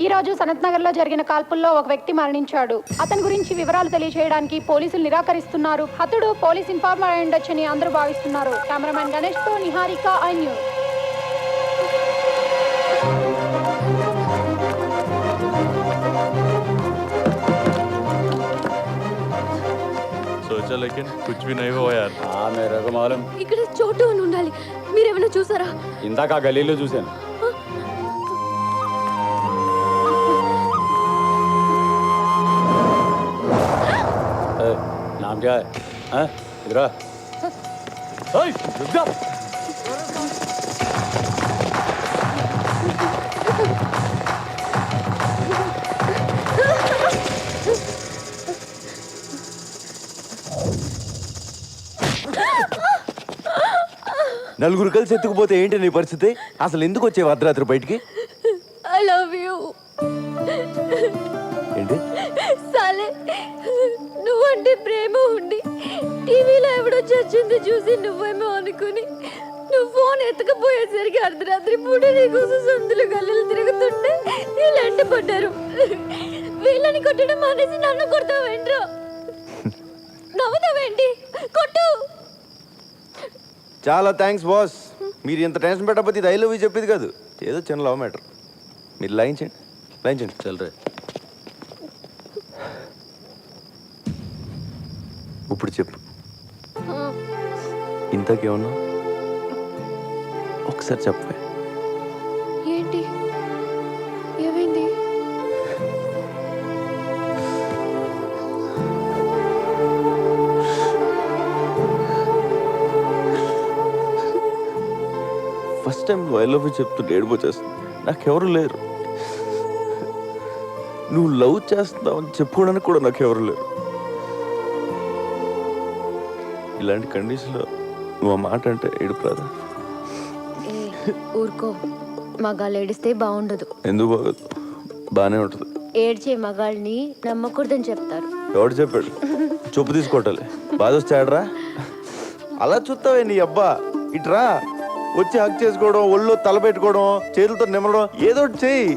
ఈ రోజు సనత్ నగర్ లో జరిగిన కాల్పుల్లో ఒక వ్యక్తి మరణించాడు. అతని గురించి వివరాలు తెలియజేయడానికి పోలీసులు నిరాకరిస్తున్నారు. హతుడు పోలీస్ ఇన్ఫార్మర్ అయి ఉండొచ్చని అందరూ భావిస్తున్నారు. కెమెరామెన్ గణేష్ తో నిహారిక, ఐ న్యూస్. सोचा लेकिन कुछ भी नहीं हुआ यार. हाँ मेरे को मालूम. ఇక్కడ చోటు అని ఉండాలి. మీరేమైనా చూసారా? ఇందాక ఆ గలీలో చూశాను. नाम क्या है? इधर आ. रुक जा. నలుగురు కలిసి ఎత్తుకుపోతే ఏంటి నీ పరిస్థితి? అసలు ఎందుకు వచ్చేవి అర్ధరాత్రి బయటికి? I love you. ఏంటి సాలే, నువ్వంటే ప్రేమ ఉండి టీవీలో ఎవడో చచ్చింది చూసి నువ్వేమో అనుకుని నువ్వు ఫోన్ ఎత్తకపోయేసరికి అర్ధరాత్రి పూట నీకోసం సందులు గల్లలు తిరుగుతుంటే వీళ్ళంట పడ్డారు. వీళ్ళని కొట్టడం మానేసి నన్ను కొడతావేంట్రా? నవ్వుతావేంటి? కొట్టు. చాలా థ్యాంక్స్ బాస్. మీరు ఇంత టెన్షన్ పెట్టకపోతే ఇది ఐ లవ్ యూ చెప్పేది కాదు. ఏదో చిన్న లవ్ మ్యాటర్. మీరు లాయించండి చల్రే. ఇప్పుడు చెప్పు, ఇంతకేమన్నా ఒకసారి చెప్పే. ఏంటి? ఏమైంది? ఫస్ట్ టైం నువ్వు ఐ లవ్ యూ చెప్తుంటే ఏడిపోచేస్తుంది. నాకెవరు లేరు. నువ్వు లవ్ చేస్తున్నావు అని చెప్పుకోవడానికి కూడా నాకెవరు లేరు. ఇలాంటి కండిషన్లో నువ్వు ఆ మాట అంటే ఏడుపు రాదా? ఊరుకో, మగాళ్ళు ఏడిస్తే బాగుండదు. ఎందుకు బాగోదు? బాగానే ఉంటుంది. ఏడ్చే మగాళ్ళని నమ్మకూడదని చెప్తారు. ఎవడు చెప్పాడు? చెప్పు తీసుకోవటాలి. బాధ వస్తే ఆడరా? అలా చూస్తావే నీ అబ్బా. ఇట్రా వచ్చి హక్ చేసుకోవడం, ఒళ్ళో తల పెట్టుకోవడం, చేతులతో నిమ్మడం, ఏదో ఒకటి చెయ్యి.